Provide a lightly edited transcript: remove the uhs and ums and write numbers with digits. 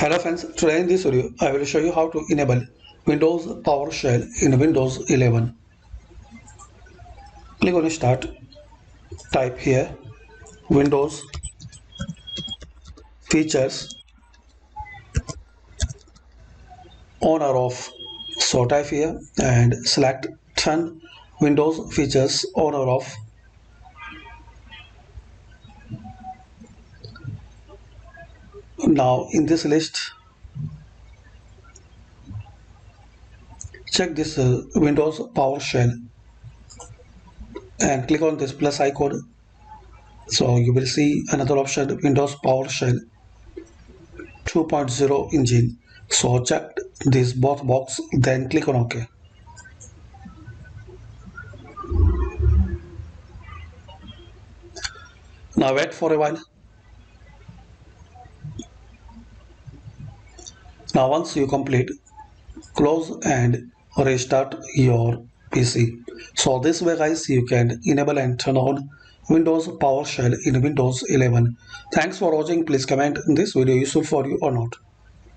Hello friends, today in this video I will show you how to enable Windows PowerShell in Windows 11. Click on Start, type here Windows Features on or off. So type here and select Turn Windows Features on or off. Now in this list, check this Windows PowerShell and click on this plus icon. So you will see another option, Windows PowerShell 2.0 engine. So check this both box, then click on OK. Now wait for a while. Now once you complete, close and restart your PC. So this way guys, you can enable and turn on Windows PowerShell in Windows 11. Thanks for watching. Please comment this video useful for you or not.